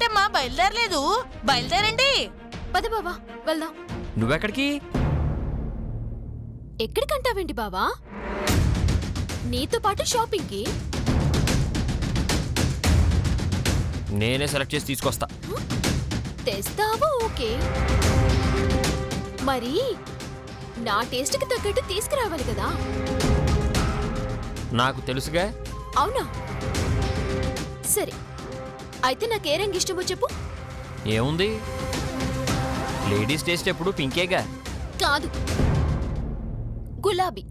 ఏంటమ్మా బయలుదేరలేదు? బయలుదేరండి. పద బావా వెళ్దాం. నువ్వెక్కడికి? ఎక్కడికంటావేంటి బావా? నీతో పాటు షాపింగ్కి. నేనే సెలెక్ట్ చేసి తీసుకొస్తా. తెస్తావా? ఓకే, మరి నా టేస్ట్కి తగ్గట్టు తీసుకురావాలి కదా. నాకు తెలుసుగా. అవునా? సరే, అయితే నాకే రంగు ఇష్టమో చెప్పు. ఏముంది, లేడీస్ టేస్ట్ ఎప్పుడు పింకేగా. కాదు, గులాబీ.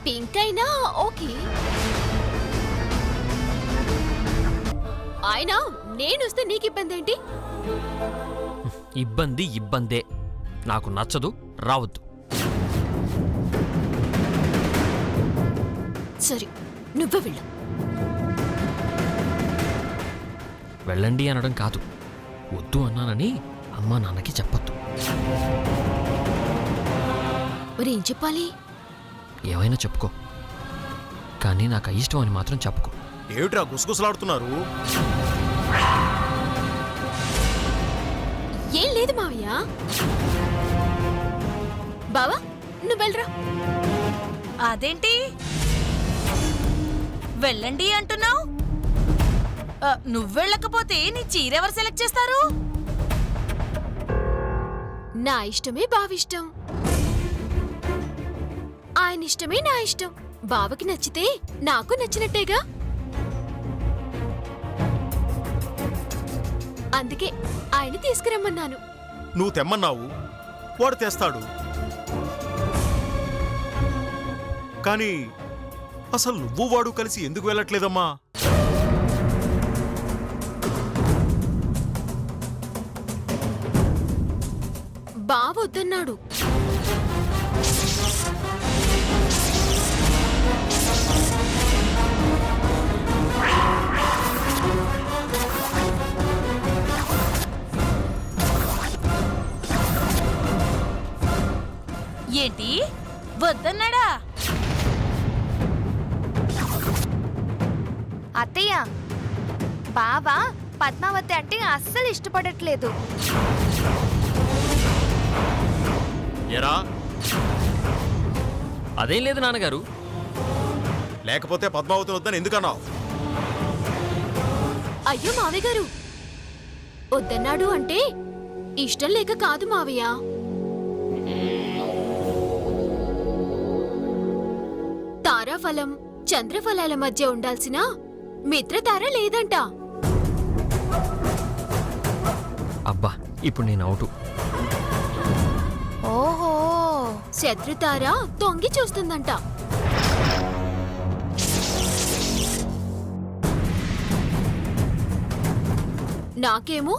పింక్ అయినా ఓకే. అయినా నేనొస్తే నీకు ఇబ్బంది ఏంటి? ఇబ్బందే. నాకు నచ్చదు, రావద్దు. సరే, నువ్వే వెళ్ళు. వెళ్ళండి అనడం కాదు, వద్దు అన్నానని అమ్మా నాన్నకి చెప్పొద్దు. మరి ఏం చెప్పాలి? ఏమైనా చెప్పుకో, కానీ నాకు అయిష్టం అని మాత్రం చెప్పుకో. ఏమిట్రా గుసగుసలాడుతున్నారు? ఏం లేదు మావయ్య. బావా నువ్వు వెళ్ళరా. అదేంటి వెళ్ళండి అంటున్నావు? నువ్వెళ్ళకపోతే నీ చీర ఎవరు సెలెక్ట్ చేస్తారు? నా ఇష్టమే బావిష్టం, ఆయన ఇష్టమే నా ఇష్టం. బావకి నచ్చితే నాకు నచ్చినట్టేగా. అందుకే ఆయన తీసుకురమ్మన్నాను. నువ్వు తెమ్మన్నావు, వాడు తెస్తాడు. కానీ అసలు నువ్వు వాడు కలిసి ఎందుకు వెళ్ళట్లేదమ్మా? బావ వద్దన్నాడు. ఏంటి వద్దన్నాడా? అత్తయ్య, బావ పద్మావతి అంటే అస్సలు ఇష్టపడట్లేదు. ఎరా? అదేం లేదు నాన్నగారు. లేకపోతే పద్మావతి వద్దని ఎందుకన్నావు? అయ్యో మావయ్య గారు, వద్దన్నాడు అంటే ఇష్టం లేక కాదు మావయ్య. తారాఫలం చంద్రఫలాల మధ్య ఉండాల్సిన మిత్రతార లేదంట. అబ్బా, ఇప్పుడు నేను అవుటు. ఓహో, శత్రుతార తొంగి చూస్తుందంట. నాకేమో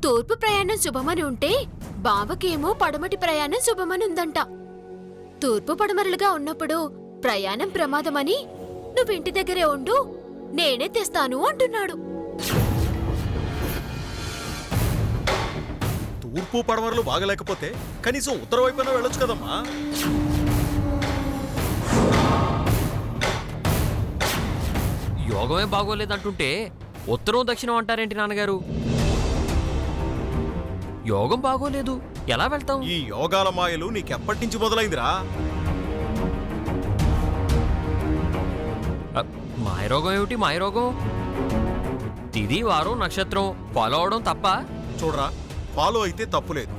తూర్పు ప్రయాణం శుభమని ఉంటే బావకేమో పడమటి ప్రయాణం శుభమని ఉందంట. తూర్పు పడమరలుగా ఉన్నప్పుడు ప్రయాణం ప్రమాదమని నువ్వింటి దగ్గరే ఉండు, నేనే తెస్తాను అంటున్నాడు. తూర్పు పడమరలు బాగలేకపోతే కనీసం ఉత్తర వైపున వెళ్ళొచ్చు కదమ్మా. యోగమే బాగోలేదంటుంటే ఉత్తరం దక్షిణం అంటారేంటి నాన్నగారు? యోగం బాగోలేదు, ఎలా వెళ్తాం? ఈ యోగాల మాయలు నీకెప్పటి నుంచి మొదలైందిరా? మాయరోగం ఏమిటి? మాయరోగం తిది వారం నక్షత్రం ఫాలో అవడం తప్ప? చూడరా, ఫాలో అయితే తప్పులేదు,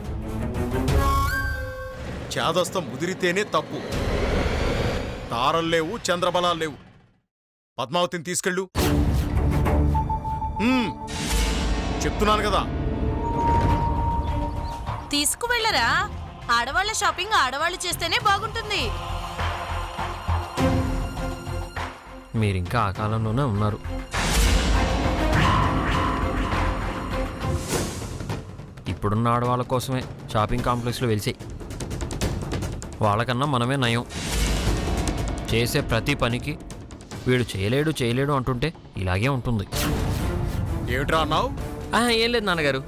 చేదస్తం ముదిరితేనే తప్పు. తారల్లేవు, చంద్రబలాలు లేవు. పద్మావతిని తీసుకెళ్ళు. చెప్తున్నాను కదా. తీసుకువెళ్ళరా? ఆడవాళ్ల షాపింగ్ ఆడవాళ్లు చేస్తేనే బాగుంటుంది. మీరింకా ఆ కాలంలోనే ఉన్నారు. ఇప్పుడున్న ఆడవాళ్ళ కోసమే షాపింగ్ కాంప్లెక్స్లో వెలిసాయి. వాళ్ళకన్నా మనమే నయం. చేసే ప్రతి పనికి వీడు చేయలేడు అంటుంటే ఇలాగే ఉంటుంది. ఏమిట్రా అన్నావు? ఏం లేదు నాన్నగారు.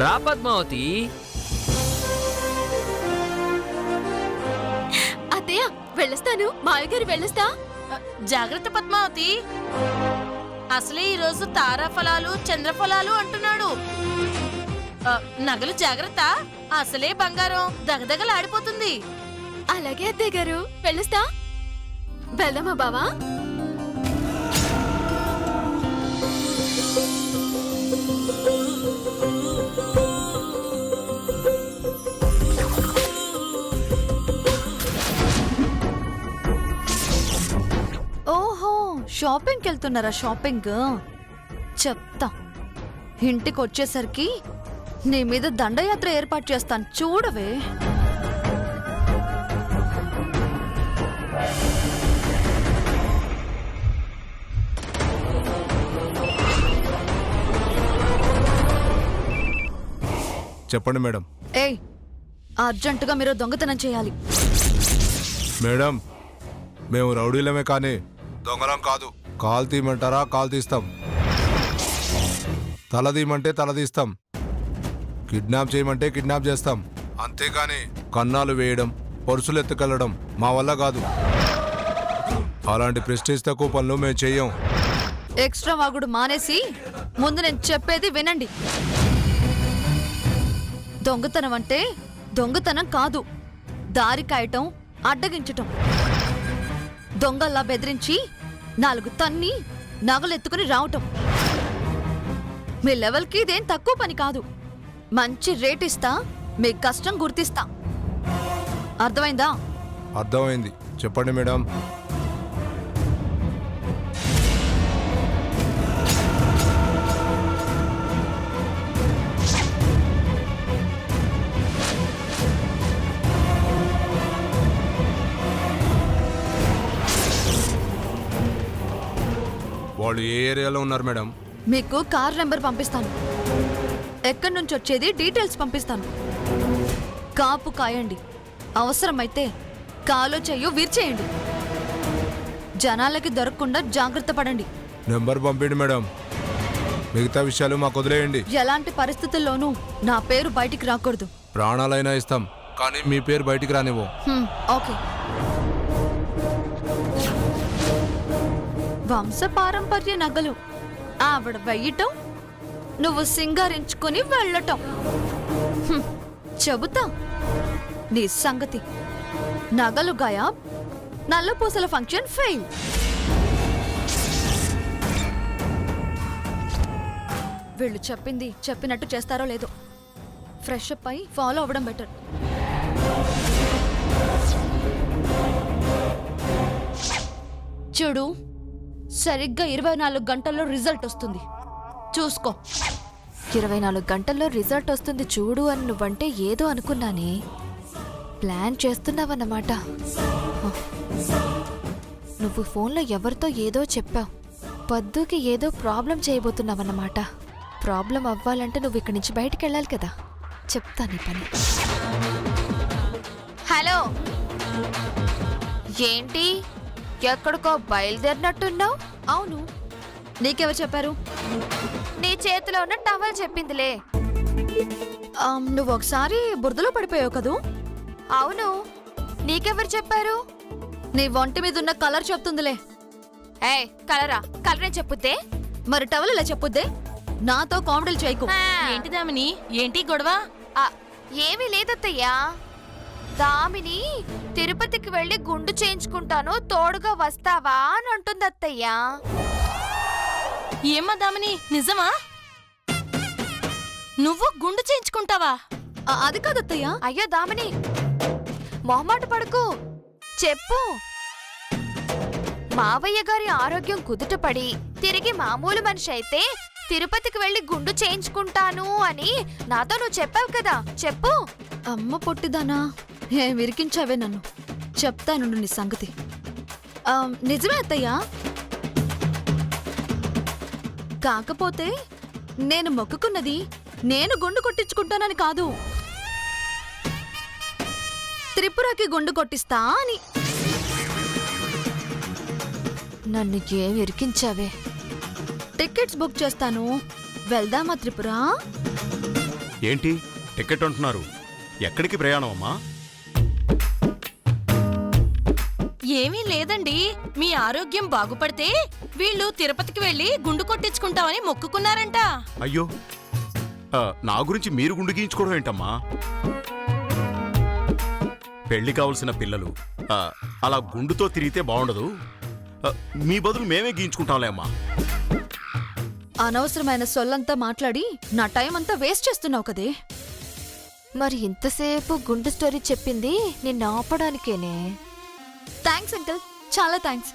రా పద్మావతి. అత్తయ్య వెళ్ళొస్తాను, మావయ్యగారు వెళ్ళొస్తా. జాగ్రత్త పద్మావతి. అసలే ఈరోజు తారాఫలాలు చంద్రఫలాలు అంటున్నాడు. నగలు జాగ్రత్త. అసలే బంగారం దగదగలాడిపోతుంది. అలాగే అత్తయ్య గారు, వెళ్ళొస్తా. వెళ్దామా బావా? ఓహో, షాపింగ్కి వెళ్తున్నారా? షాపింగ్ చెప్తా. ఇంటికి వచ్చేసరికి నీ మీద దండయాత్ర ఏర్పాటు చేస్తాను, చూడవే. చెప్పండి మేడం. ఏయ్, అర్జెంటుగా మీరు దొంగతనం చేయాలి. మేడం, మేము రౌడీలమే కానీ దొంగలం కాదు. కాల్ తీయమంటారా? కాల్ తీస్తాం. తల తీయమంటే తల తీస్తాం. కిడ్నాప్ చేయమంటే కిడ్నాప్ చేస్తాం. అంతేగాని కన్నాలు వేయడం, పర్సులు ఎత్తుకెళ్లడం మా వల్ల కాదు. అలాంటి ప్రెస్టేజ్ తక్కువ పనులు మేము చెయ్యం. ఎక్స్ట్రా వాగుడు మానేసి ముందు నేను చెప్పేది వినండి. దొంగతనం అంటే దొంగతనం కాదు, దారి కాయటం, అడ్డగించటం. దొంగల్లా బెదిరించి 4 తన్ని నగలెత్తుకుని రావటం. మీ లెవెల్కి ఇదేం తక్కువ పని కాదు. మంచి రేట్ ఇస్తా, మీ కష్టం గుర్తిస్తా. అర్థమైందా? అర్థమైంది. చెప్పండి మేడం. వాళ్ళు ఏ ఏరియాలో ఉన్నారు మేడం? మీకు కార్ నెంబర్ పంపిస్తాను. ఎక్కడి నుంచి వచ్చేది డీటెయిల్స్ పంపిస్తాను. కాపు కాయండి. అవసరమైతే కాలో చెయ్యో విరిచేయండి. జనాలకి దొరకకుండా జాగ్రత్త పడండి. నెంబర్ పంపిండి మేడం. మిగతా విషయాలు మాకు వదిలేయండి. ఎలాంటి పరిస్థితుల్లోనూ నా పేరు బయటికి రాకూడదు. ప్రాణాలైనా ఇస్తాం, కానీ మీ పేరు బయటికి రానివ్వం. ఓకే. వంశపారంపర్య నగలు ఆవిడ వెయ్యటం, నువ్వు సింగారించుకుని వెళ్ళటం. చెబుతా నీ సంగతి. నగలు గాయాబ్, నల్లపూసల ఫంక్షన్ ఫెయిల్. వీళ్ళు చెప్పింది చెప్పినట్టు చేస్తారో లేదో. ఫ్రెష్ అప్ అయి ఫాలో అవ్వడం బెటర్. చూడు, సరిగ్గా 24 గంటల్లో రిజల్ట్ వస్తుంది, చూసుకో. 24 గంటల్లో రిజల్ట్ వస్తుంది చూడు అని నువ్వంటే ఏదో అనుకున్నానే. ప్లాన్ చేస్తున్నావన్నమాట. నువ్వు ఫోన్లో ఎవరితో ఏదో చెప్పావు. పద్దుకి ఏదో ప్రాబ్లం చేయబోతున్నావన్నమాట. ప్రాబ్లం అవ్వాలంటే నువ్వు ఇక్కడి నుంచి బయటికి వెళ్ళాలి కదా. చెప్తా నీ పని. హలో, ఏంటి ఎక్కడికో బయలుదేరినట్టున్నావు? అవును, నీకెవరు చెప్పారు? నీ చేతిలో ఉన్న టవల్ చెప్పిందిలే. నువ్వు ఒకసారి బురదలో పడిపోయావు కదూ? అవును, నీకెవరు చెప్పారు? నీ ఒంటి మీద ఉన్న కలర్ చెప్తుందిలే. ఏయ్, కలరా? కలరే చెప్పుద్దే. మరి టవల్ ఇలా చెప్పుద్దే. నాతో కామెడీలు చేయకు. ఏంటి దామిని, ఏంటి గొడవ? ఏమీ లేదత్తయ్యా. దామిని తిరుపతికి వెళ్ళి గుండు చేయించుకుంటాను, తోడుగా వస్తావా అని అంటుంది అత్తయ్యా. ఏమ్మా దామిని, నిజమా? నువ్వు గుండు చేయించుకుంటావా? అది కాదత్తయ్యా. అయ్యో దామిని, మొహమాట పడకు, చెప్పు. మావయ్య గారి ఆరోగ్యం కుదుటపడి తిరిగి మామూలు మనిషి అయితే తిరుపతికి వెళ్ళి గుండు చేయించుకుంటాను అని నాతో నువ్వు చెప్పావు కదా, చెప్పు. అమ్మ పొట్టిదానా, ఏం విరికించావే నన్ను. చెప్తాను నీ సంగతి. నిజమే అత్తయ్యా. కాకపోతే నేను మొక్కుకున్నది నేను గుండు కొట్టించుకుంటానని కాదు, త్రిపురకి గుండు కొట్టిస్తా అని. నన్ను ఏం ఇరికించావే? టికెట్స్ బుక్ చేస్తాను, వెళ్దామా త్రిపుర? ఏంటి టికెట్ అంటున్నారు? ఎక్కడికి ప్రయాణం అమ్మా? ఏమీ లేదండి, మీ ఆరోగ్యం బాగుపడితే వీళ్ళు తిరుపతికి వెళ్లి గుండు కొట్టించుకుంటామని మొక్కుకున్నారంట. అయ్యో, నా గురించి మీరు గుండు గీయించుకోవడం ఏంటమ్మా? పెళ్లి కావలసిన పిల్లలు అలా గుండుతో తిరిగితే బాగుండదు. మీ బదులు మేమే గీయించుకుంటాంలే అమ్మా. అనవసరమైన సొల్లంతా మాట్లాడి నా టైం అంతా వేస్ట్ చేస్తున్నావు కదే. మరి ఇంతసేపు గుండు స్టోరీ చెప్పింది నిన్ను ఆపడానికేనే. థ్యాంక్స్ అంకుల్, చాలా థ్యాంక్స్.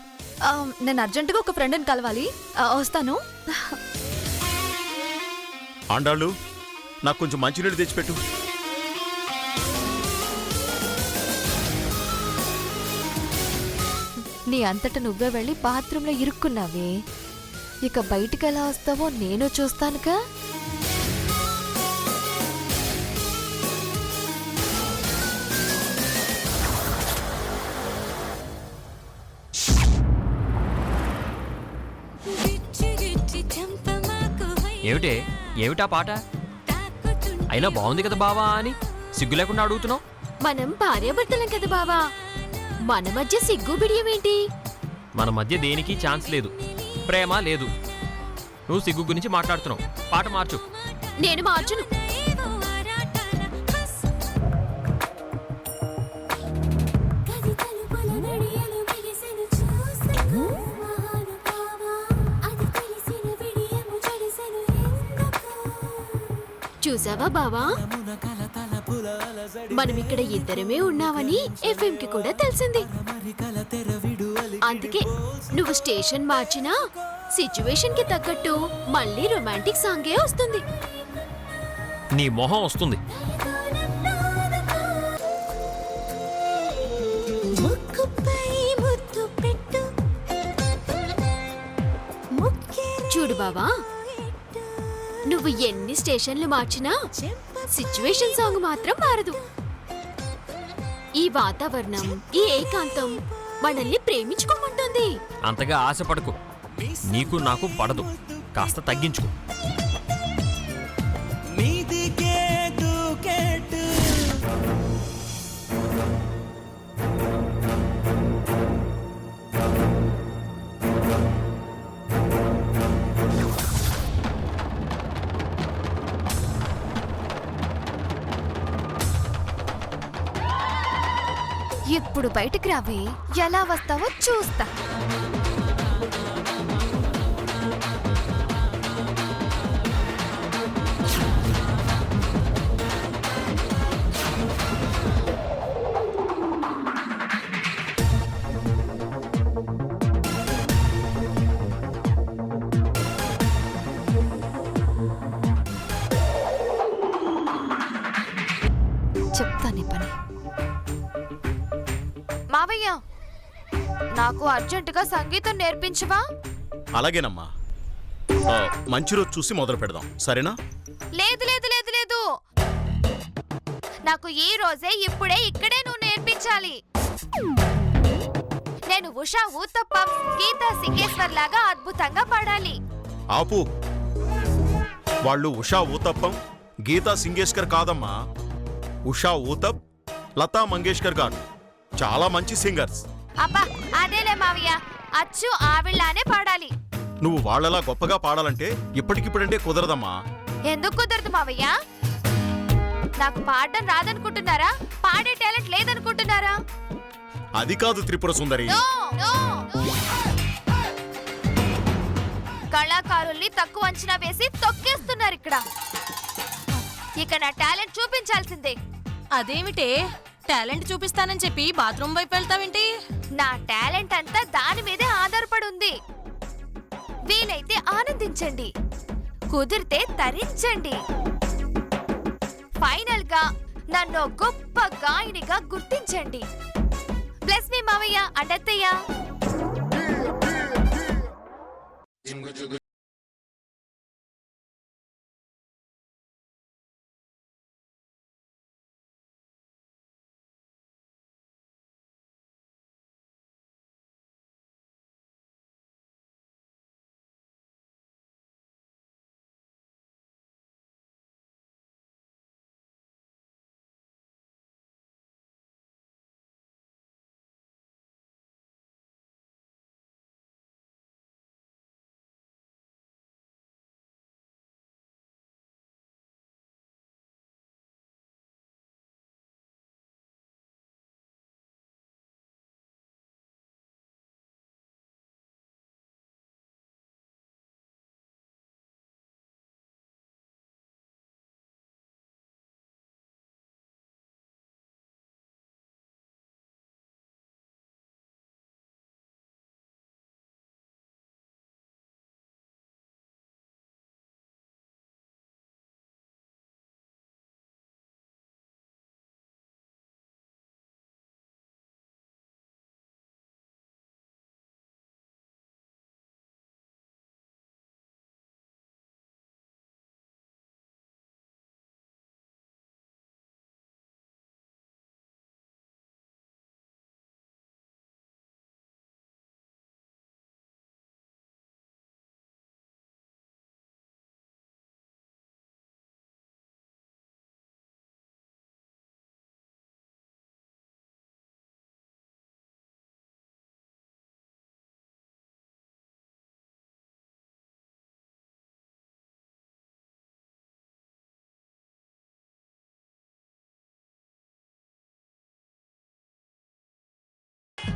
నేను అర్జెంటుగా ఒక ఫ్రెండ్ని కలవాలి, వస్తాను. ఆండాళ్ళు, నాకు కొంచెం మంచినీళ్ళు తెచ్చిపెట్టు. నీ అంతట నువ్వే వెళ్ళి బాత్రూంలో ఇరుక్కున్నావే, ఇక బయటికి ఎలా వస్తావో నేను చూస్తానుగా. ఏమిటే, ఏమిటా పాట? అయినా బాగుంది కదా బావా అని సిగ్గు లేకుండా అడుగుతున్నావు. మనం భార్యాభర్తలం కదా బావా, మన మధ్య సిగ్గు బిడియమేంటి? మన మధ్య దేనికి ఛాన్స్ లేదు, ప్రేమ లేదు. నువ్వు సిగ్గు గురించి మాట్లాడుతున్నావు. పాట మార్చు. నేను మార్చును. చూసావా బావా, మనం ఇక్కడ ఇద్దరమే ఉన్నామని ఎఫ్ఎం కి కూడా తెలిసింది. అందుకే నువ్వు స్టేషన్ మార్చినా సిచ్యువేషన్ కి తగ్గట్టు మళ్ళీ రొమాంటిక్ సాంగే వస్తుంది. నీ మొహం వస్తుంది. చూడు బావా, నువ్వు ఎన్ని స్టేషన్లు మార్చినా సిచ్యువేషన్ సాంగ్ మాత్రం మారదు. ఈ వాతావరణం, ఈ ఏకాంతం మనల్ని ప్రేమించుకోమంటుంది. అంతగా ఆశపడకు, నీకు నాకు పడదు. కాస్త తగ్గించుకో. ఇప్పుడు బయటికి రావే, ఎలా వస్తావో చూస్తా. చెప్తా నీ పని. మావయ్య, నాకు అర్జెంటుగా సంగీతం నేర్పించవా? అలాగేనమ్మా. మంచి రోజు చూసి మొదలు పెడదాం, సరేనా? లేదు లేదు లేదు లేదు, నాకు ఈ రోజే ఇప్పుడే ఇక్కడే నువ్వు నేర్పించాలి. నేను ఉషా ఊతప్పం, గీతా సింగేశ్వర్ లాగా అద్భుతంగా పాడాలి. ఆపు. వాళ్ళు ఉషా ఊతప్పం, గీతా సింగేష్కర్ కాదమ్మా. ఉషా ఊతప్, లతా మంగేష్కర్ గారు చాలా మంచి సింగర్స్. అబ్బా అదేలే మావయ్య, అచ్చు ఆవిళ్ళానే పాడాలి. నువ్వు వాళ్ళలా గొప్పగా పాడాలంటే ఇప్పటికిప్పుడంటే కుదరదమ్మా. ఎందుకు కుదరదు మావయ్య? నాకు పాడడం రాదనుకుంటున్నారా? పాడే టాలెంట్ లేదనుకుంటున్నారా? అది కాదు త్రిపుర సుందరి. No, no. కళాకారుల్ని తక్కువ అంచనా వేసి తొక్కేస్తున్నారు ఇక్కడ. ఇక నా టాలెంట్ చూపించాల్సిందే. అదేమిటే, టాలెంట్ చూపిస్తానని చెప్పి బాత్రూమ్ వైపు వెళ్తావేంటి? నా టాలెంట్ అంతా దాని మీదే ఆధారపడి ఉంది. వీలైతే ఆనందించండి, కుదిరితే తరించండి. ఫైనల్ గా నన్ను గొప్ప గాయనిగా గుర్తించండి. బ్లెస్ మీ మావయ్య అండ్ అత్తయ్య.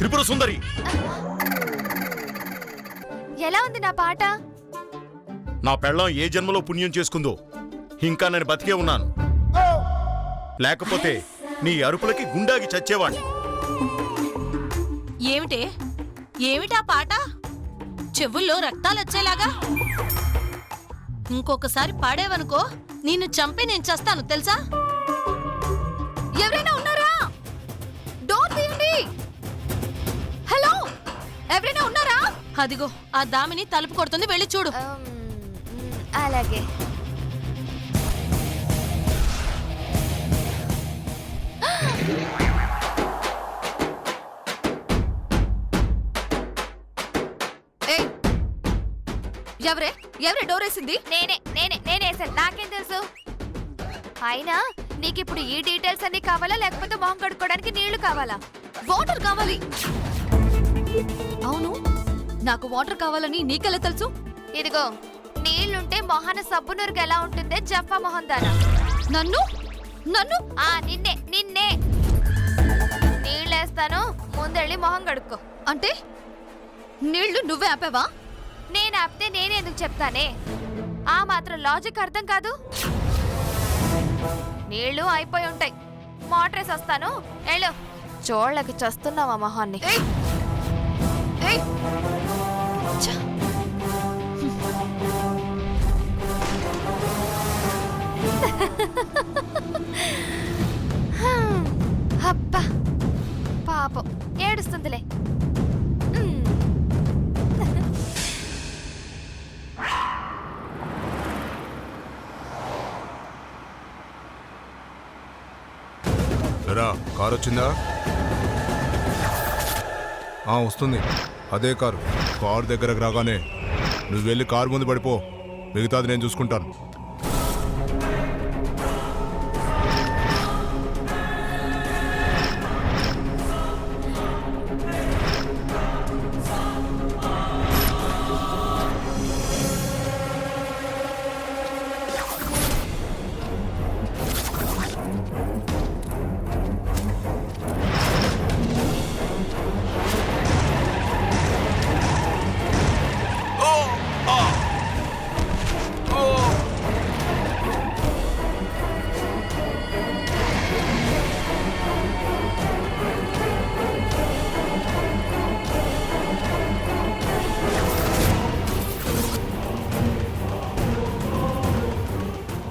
త్రిపుర సుందరి. ఎలా ఉంది నా పాట? నా పెళ్ళం ఏ జన్మలో పుణ్యం చేసుకుందో ఇంకా నేను బతికే ఉన్నాను. లేకపోతే నీ అరుపులకి గుండాగి చచ్చేవాణ్ణి. ఏమిటే ఏమిటా పాట? చెవుల్లో రక్తాలు వచ్చేలాగా. ఇంకొకసారి పాడేవనుకో నిన్ను చంపి నేను చస్తాను తెలుసా? ఎవరైనా ఉన్నారా? డోర్ తీయండి. హలో, ఎవరైనా ఉన్నారా? అదిగో ఆ దామిని తలుపు కొడుతుంది, వెళ్ళి చూడు. అలాగే. ఏయ్, ఎవరే ఎవరే డోర్ వేసింది? నేనేసాను. నాకేం తెలుసు? అయినా నీకిప్పుడు ఈ డీటెయిల్స్ అన్ని కావాలా లేకపోతే మొహం కడుక్కోవడానికి నీళ్లు కావాలా? వాటర్ కావాలి. అవును, నాకు వాటర్ కావాలని నీకెలా తెలుసు? ఇదిగో, నీళ్లుంటే మొహాన సబ్బు నురుగు ఎలా ఉంటుందే జఫా మొహం దానా. నన్ను నన్ను నిన్నే నీళ్ళేస్తాను, ముందెళ్ళి మొహం కడుక్కో. అంటే నీళ్లు నువ్వే ఆపావా? నేను ఆపితే నేనెందుకు చెప్తానే? ఆ మాత్రం లాజిక్ అర్థం కాదు. నీళ్లు అయిపోయి ఉంటాయి, మోటారేసి వస్తాను, వెళ్ళు. చోళ్ళకి చస్తున్నావా మొహాన్ని? ఏయ్, ఏయ్, ఛ! అబ్బా పాపం ఏడుస్తుందిలే. ఎరా, కారు వచ్చిందా? వస్తుంది, అదే కారు. కారు దగ్గరకు రాగానే నువ్వు వెళ్ళి కారు ముందు పడిపో, మిగతాది నేను చూసుకుంటాను.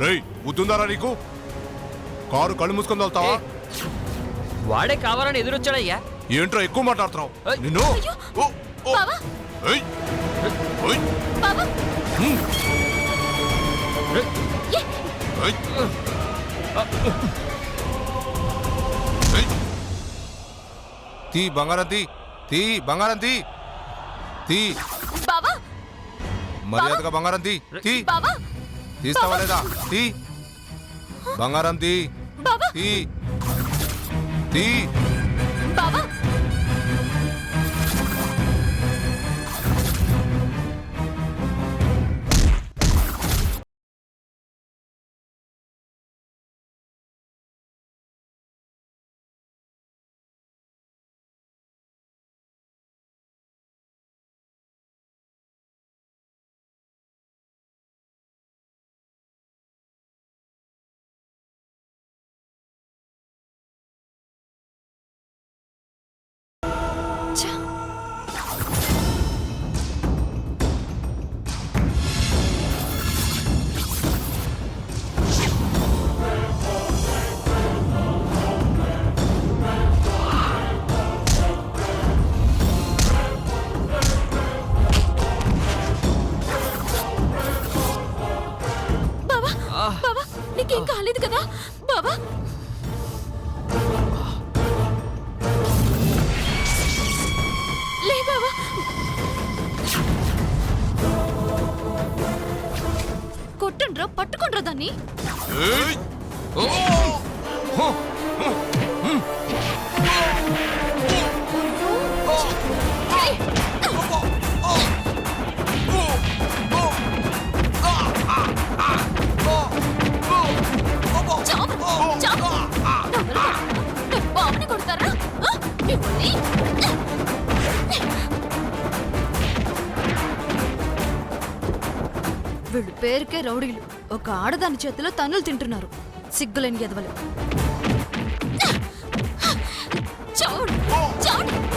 రేయ్, బుద్ధుందారా నీకు? కారు కళ్ళు మూసుకొని వెళ్తావా? వాడే కావాలని ఎదురొచ్చాడయ్యా. ఏంట్రా ఎక్కువ మాట్లాడుతున్నావు? ఏయ్. నిన్ను ఓ, ఓ. బావా, ఏయ్. ఏయ్. బావా, హ్మ్. ఏయ్. ఏయ్. ఏయ్. తీ బంగారం, తీ బంగారం, తీ బావా, మర్యాదగా బంగారం తీ. బావా, తీస్తావా లేదా? తీ బంగారం, బావా, తీ. బావా. బావా, నీకేం కాలేదు కదా బావా? లే బావా. కొట్టండ్రా, పట్టుకుండ్రా దాన్ని. ఏయ్. ఓ. హో. ఏయ్, చావు, చావు. నా బావని కొడతారా? మిమ్మల్ని వీళ్ళు పేరుకే రౌడీలు. ఒక ఆడదాని చేతిలో తన్నులు తింటున్నారు. సిగ్గులేని ఎదవలు. చౌడ్ చౌడ్